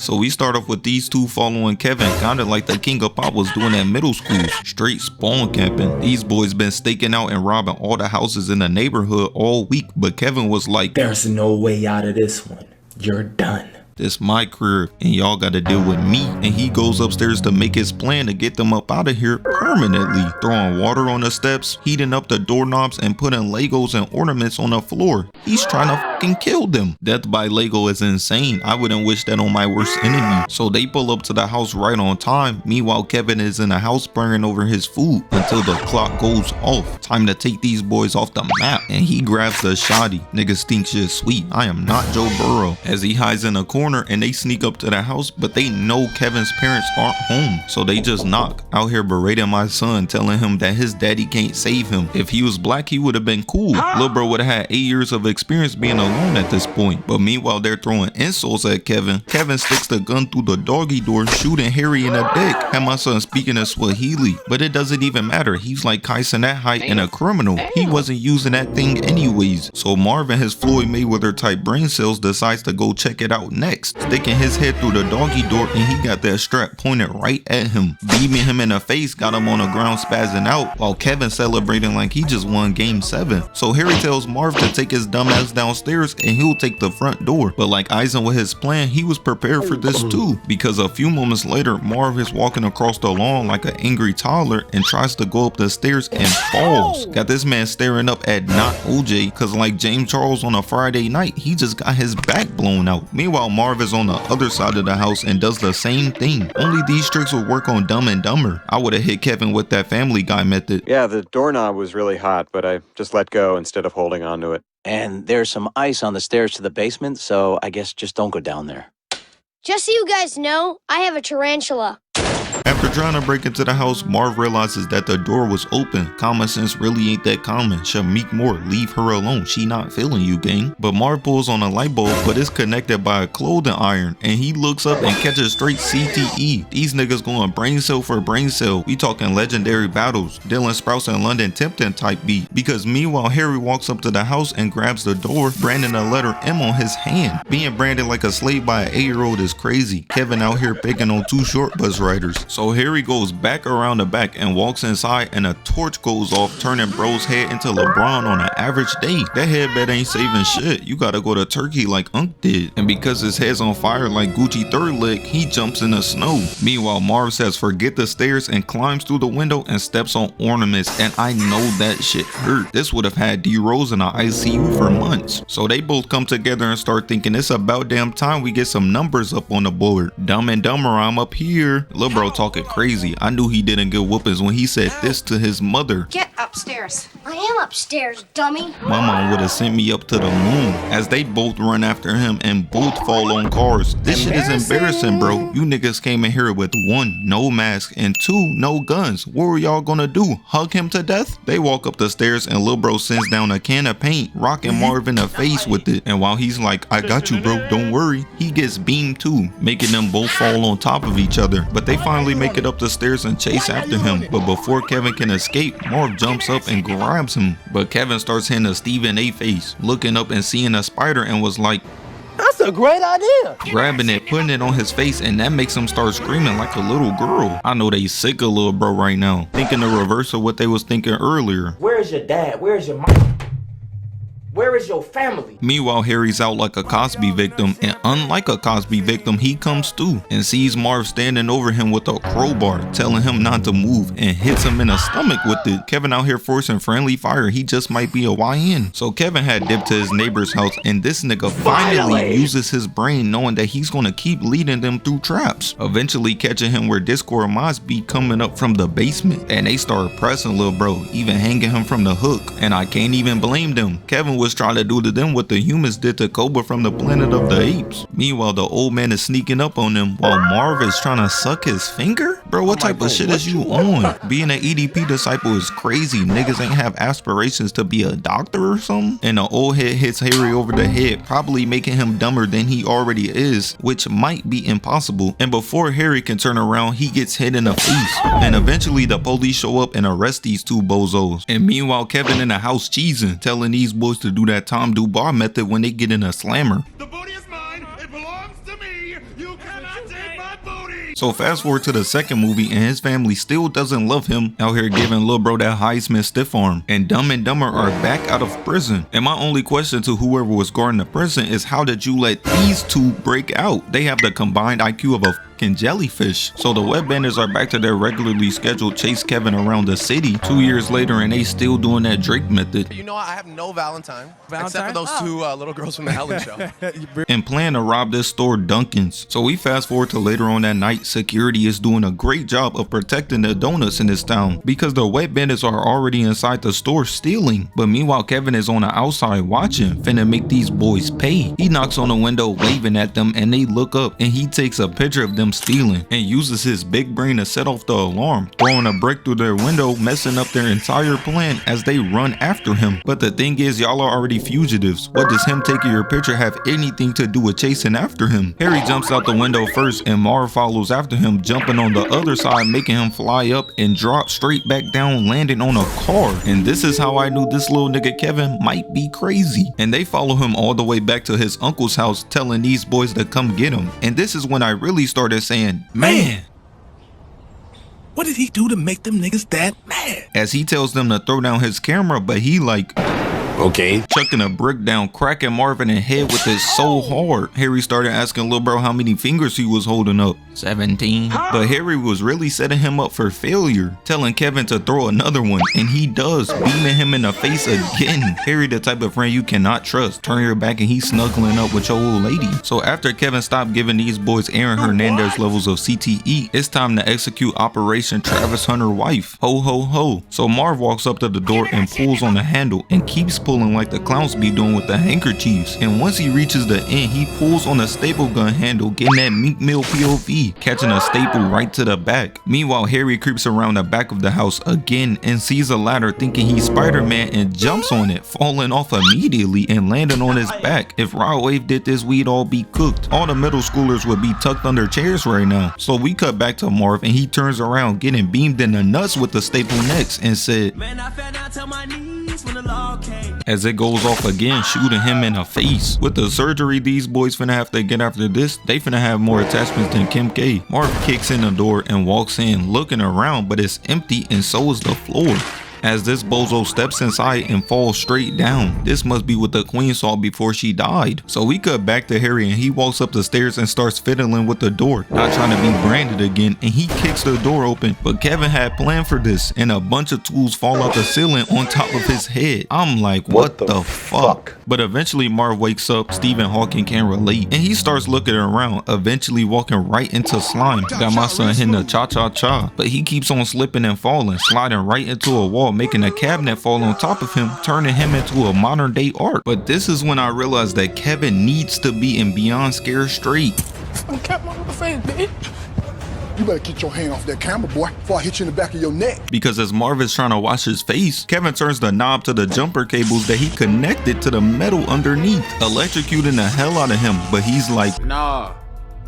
So we start off with these two following Kevin, kinda like the King of Pop was doing at middle schools, straight spawn camping. These boys been staking out and robbing all the houses in the neighborhood all week, but Kevin was like, "There's no way out of this one. You're done. This my career and y'all gotta deal with me." And he goes upstairs to make his plan to get them up out of here permanently, throwing water on the steps, heating up the doorknobs, and putting Legos and ornaments on the floor. He's trying to fucking kill them. Death by Lego is insane. I wouldn't wish that on my worst enemy. So they pull up to the house right on time. Meanwhile, Kevin is in the house praying over his food until the clock goes off. Time to take these boys off the map. And he grabs the shotty. Niggas think shit sweet. I am not Joe Burrow. As he hides in a corner and they sneak up to the house, but they know Kevin's parents aren't home, so they just knock. Out here berating my son, telling him that his daddy can't save him. If he was black, he would have been cool. Lil bro would have had 8 years of experience being alone at this point. But meanwhile, they're throwing insults at Kevin. Kevin sticks the gun through the doggy door, shooting Harry in the dick. Had my son speaking in Swahili, but it doesn't even matter. He's like Kyson at height and a criminal. He wasn't using that thing anyways. So Marvin, his Floyd Mayweather type brain cells, decides to go check it out next, sticking his head through the doggy door, and he got that strap pointed right at him. Beaming him in the face got him on the ground spazzing out, while Kevin celebrating like he just won game 7. So Harry tells Marv to take his dumb ass downstairs and he'll take the front door. But like Eisen with his plan, he was prepared for this too, because a few moments later, Marv is walking across the lawn like an angry toddler and tries to go up the stairs and falls. Got this man staring up at not OJ, cause like James Charles on a Friday night, he just got his back blown out. Meanwhile, Marv is on the other side of the house and does the same thing. Only these tricks would work on Dumb and Dumber. I would have hit Kevin with that Family Guy method. Yeah, the doorknob was really hot, but I just let go instead of holding onto it. And there's some ice on the stairs to the basement, so I guess just don't go down there. Just so you guys know, I have a tarantula. After trying to break into the house, Marv realizes that the door was open. Common sense really ain't that common. Shamik Moore, leave her alone. She not feeling you, gang. But Marv pulls on a light bulb, but it's connected by a clothing iron. And he looks up and catches straight CTE. These niggas going brain cell for brain cell. We talking legendary battles. Dylan Sprouse and London Tipton type beat. Because meanwhile, Harry walks up to the house and grabs the door, branding a letter M on his hand. Being branded like a slave by an 8-year-old is crazy. Kevin out here picking on 2 short bus riders. So Harry goes back around the back and walks inside, and a torch goes off, turning bro's head into LeBron on an average day. That headbed ain't saving shit. You gotta go to Turkey like Unc did. And because his head's on fire like Gucci third leg, he jumps in the snow. Meanwhile, Marv says forget the stairs and climbs through the window and steps on ornaments, and I know that shit hurt. This would have had D Rose in the ICU for months. So they both come together and start thinking it's about damn time we get some numbers up on the board. Dumb and Dumber, I'm up here. Lil bro talking crazy. I knew he didn't get whoopings when he said this to his mother. Get upstairs. I am upstairs, dummy. My mom would have sent me up to the moon. As they both run after him and both fall on cars. This shit is embarrassing, bro. You niggas came in here with 1, no mask, and 2, no guns. What were y'all gonna do? Hug him to death? They walk up the stairs and Lil bro sends down a can of paint, rocking Marv in the face with it. And while he's like, I got you, bro, don't worry, he gets beamed too, making them both fall on top of each other. But they finally make it up the stairs and chase after him. But before Kevin can escape, Marv jumps up and grabs him. But Kevin starts hitting a Stephen A face, looking up and seeing a spider, and was like, that's a great idea. Grabbing it, putting it on his face, and that makes him start screaming like a little girl. I know they sick of Lil bro right now, thinking the reverse of what they was thinking earlier. Where's your dad? Where's your mom? Where is your family? Meanwhile, Harry's out like a Cosby victim, and unlike a Cosby victim, he comes through and sees Marv standing over him with a crowbar, telling him not to move, and hits him in the stomach with it. Kevin out here forcing friendly fire. He just might be a YN. So Kevin had dipped to his neighbor's house, and this nigga finally uses his brain, knowing that he's gonna keep leading them through traps, eventually catching him where Discord Mods be coming up from the basement, and they start pressing Lil bro, even hanging him from the hook. And I can't even blame them. Kevin was trying to do to them what the humans did to Cobra from the Planet of the Apes. Meanwhile, the old man is sneaking up on them while Marv is trying to suck his finger? Bro, what type of shit is you on? Being an EDP disciple is crazy. Niggas ain't have aspirations to be a doctor or something? And the old head hits Harry over the head, probably making him dumber than he already is, which might be impossible. And before Harry can turn around, he gets hit in the face. And eventually the police show up and arrest these 2 bozos. And meanwhile, Kevin in the house cheesing, telling these boys to do that Tom Dubois method when they get in a slammer. The booty is mine. It belongs to me. You cannot So fast forward to the second movie and his family still doesn't love him, out here giving lil bro that Heisman stiff arm. And Dumb and Dumber are back out of prison. And my only question to whoever was guarding the prison is, how did you let these two break out? They have the combined IQ of a fucking jellyfish. So the wet bandits are back to their regularly scheduled chase Kevin around the city 2 years later, and they still doing that Drake method. You know, I have no Valentine except for those two little girls from the Helen show. And plan to rob this store, Dunkin's. So we fast forward to later on that night. Security is doing a great job of protecting the donuts in this town because the wet bandits are already inside the store stealing. But meanwhile, Kevin is on the outside watching, finna make these boys pay. He knocks on the window waving at them, and they look up, and he takes a picture of them stealing and uses his big brain to set off the alarm, throwing a brick through their window, messing up their entire plan as they run after him. But the thing is, y'all are already fugitives. What does him taking your picture have anything to do with chasing after him? Harry jumps out the window first, and Marv follows after him, jumping on the other side, making him fly up and drop straight back down, landing on a car. And this is how I knew this little nigga Kevin might be crazy. And they follow him all the way back to his uncle's house, telling these boys to come get him. And this is when I really started saying, man, what did he do to make them niggas that mad? As he tells them to throw down his camera, but he like, okay, chucking a brick down, cracking Marvin in the head with it so hard. Harry started asking lil bro how many fingers he was holding up. 17. But Harry was really setting him up for failure, telling Kevin to throw another one, and he does, beaming him in the face again. Harry the type of friend you cannot trust. Turn your back and he's snuggling up with your old lady. So after Kevin stopped giving these boys Aaron Hernandez levels of CTE, it's time to execute Operation Travis Hunter Wife. Ho ho ho. So Marv walks up to the door and pulls on the handle and keeps pulling like the clowns be doing with the handkerchiefs. And once he reaches the end, he pulls on the staple gun handle, getting that Meat Meal POV, catching a staple right to the back. Meanwhile, Harry creeps around the back of the house again and sees a ladder, thinking he's Spider-Man, and jumps on it, falling off immediately and landing on his back. If Rod Wave did this, we'd all be cooked. All the middle schoolers would be tucked under chairs right now. So we cut back to Marv, and he turns around, getting beamed in the nuts with the staple next, and said, "Man, I fell down to my knees when the law came." As it goes off again, shooting him in the face. With the surgery these boys finna have to get after this, they finna have more attachments than Kim K. Marv kicks in the door and walks in, looking around, but it's empty, and so is the floor. As this bozo steps inside and falls straight down. This must be what the queen saw before she died. So we cut back to Harry, and he walks up the stairs and starts fiddling with the door, not trying to be branded again, and he kicks the door open. But Kevin had planned for this, and a bunch of tools fall out the ceiling on top of his head. I'm like, what the fuck? But eventually Marv wakes up. Stephen Hawking can relate, and he starts looking around, eventually walking right into slime. Got my son hitting a cha-cha-cha, but he keeps on slipping and falling, sliding right into a wall, making a cabinet fall on top of him, turning him into a modern day art. But this is when I realized that Kevin needs to be in Beyond Scare Straight. I'm capping on the fan, bitch. You better get your hand off that camera, boy, before I hit you in the back of your neck. Because as Marv is trying to wash his face, Kevin turns the knob to the jumper cables that he connected to the metal underneath, electrocuting the hell out of him. But he's like, nah,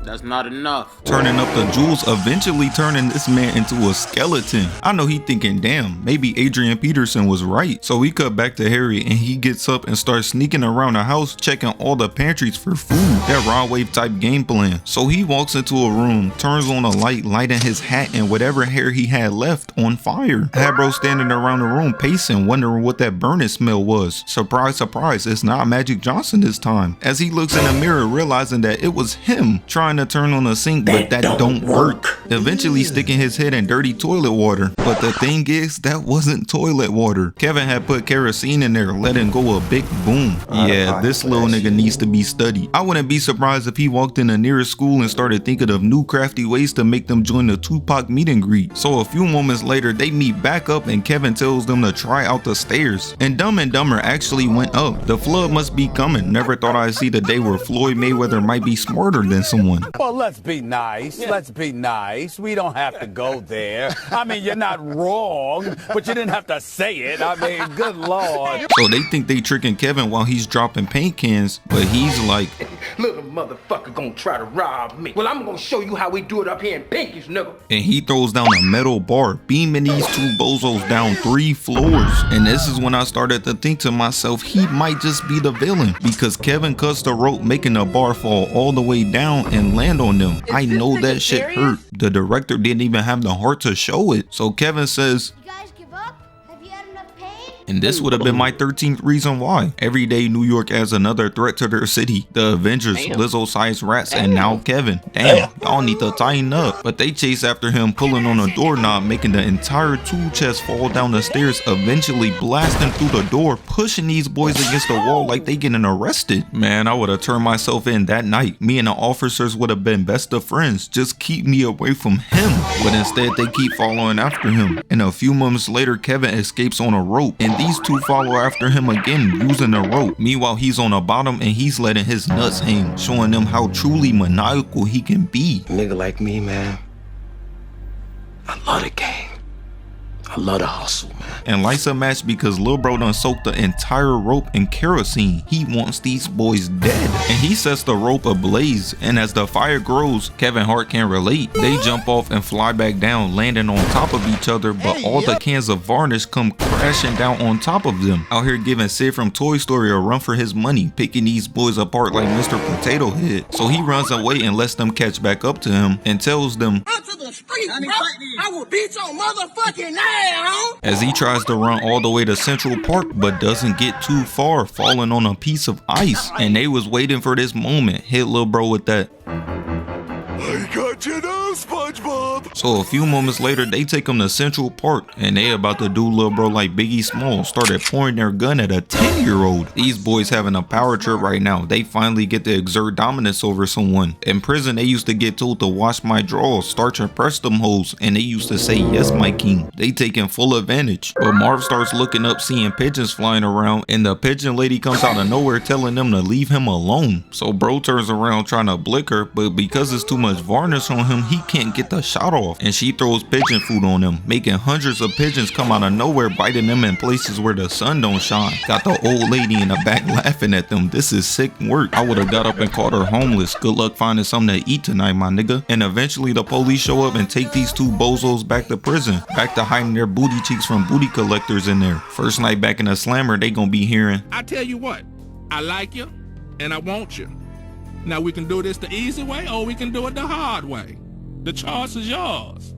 that's not enough. Turning up the jewels, eventually turning this man into a skeleton. I know he thinking, damn, maybe Adrian Peterson was right. So we cut back to Harry, and he gets up and starts sneaking around the house, checking all the pantries for food. That Raw Wave type game plan. So he walks into a room, turns on a light, lighting his hat and whatever hair he had left on fire. Had bro standing around the room pacing, wondering what that burning smell was. Surprise, surprise, it's not Magic Johnson this time. As he looks in the mirror, realizing that it was him trying to turn on the sink, but that don't work. Eventually sticking his head in dirty toilet water. But the thing is, that wasn't toilet water. Kevin had put kerosene in there, letting go a big boom. Yeah, this little nigga needs to be studied. I wouldn't be surprised if he walked in the nearest school and started thinking of new crafty ways to make them join the Tupac meet and greet. So a few moments later, they meet back up, and Kevin tells them to try out the stairs. And Dumb and Dumber actually went up. The flood must be coming. Never thought I'd see the day where Floyd Mayweather might be smarter than someone. Well, let's be nice. Let's be nice. We don't have to go there. I mean, you're not wrong, but you didn't have to say it. I mean, good Lord. So they think they tricking Kevin while he's dropping paint cans, but he's like, Look, motherfucker gonna try to rob me. Well, I'm gonna show you how we do it up here in Pinky's, nigga. And he throws down a metal bar, beaming these two bozos down 3 floors. And this is when I started to think to myself, he might just be the villain, because Kevin cuts the rope, making the bar fall all the way down and land on them. I know that shit hurt. The director didn't even have the heart to show it. So Kevin says, You guys give up? Have you had enough pain? and this would have been my 13th reason why. Every day New York adds another threat to their city. The Avengers, Lizzo-sized rats, and now Kevin. Damn, y'all need to tighten up. But they chase after him, pulling on a doorknob, making the entire tool chest fall down the stairs, eventually blasting through the door, pushing these boys against the wall like they getting arrested. Man, I would have turned myself in that night. Me and the officers would have been best of friends. Just keep me away from him. But instead, they keep following after him. And a few moments later, Kevin escapes on a rope, and these two follow after him again using the rope. Meanwhile, he's on the bottom and he's letting his nuts hang, showing them how truly maniacal he can be. A nigga like me, man, I love the game. I love the hustle, man. And lights a match because Lil Bro done soaked the entire rope in kerosene. He wants these boys dead. And he sets the rope ablaze. And as the fire grows, Kevin Hart can relate. They jump off and fly back down, landing on top of each other, but all the cans of varnish come crashing down on top of them. Out here giving Sid from Toy Story a run for his money, picking these boys apart like Mr. Potato Head. So he runs away and lets them catch back up to him and tells them, Run to the street, bro. I will beat your motherfucking ass. as he tries to run all the way to Central Park but doesn't get too far, falling on a piece of ice. And they was waiting for this moment. Hit Lil Bro with that. I got you now, SpongeBob. So a few moments later, they take him to Central Park and they about to do Lil Bro like Biggie Smalls, started pointing their gun at a 10-year-old. These boys having a power trip right now. They finally get to exert dominance over someone. In prison, they used to get told to wash my drawers, starch and press them hoes, and they used to say, yes, my king. They taking full advantage. But Marv starts looking up, seeing pigeons flying around, and the pigeon lady comes out of nowhere telling them to leave him alone. So bro turns around trying to blick her, but because it's too much varnish on him, he can't get the shot off, and she throws pigeon food on him, making hundreds of pigeons come out of nowhere, biting them in places where the sun don't shine. Got the old lady in the back laughing at them. This is sick work. I would have got up and called her homeless. Good luck finding something to eat tonight, my nigga. And eventually the police show up and take these two bozos back to prison, back to hiding their booty cheeks from booty collectors in there. First night back in the slammer, they gonna be hearing, I tell you what, I like you and I want you. Now we can do this the easy way or we can do it the hard way. The choice is yours.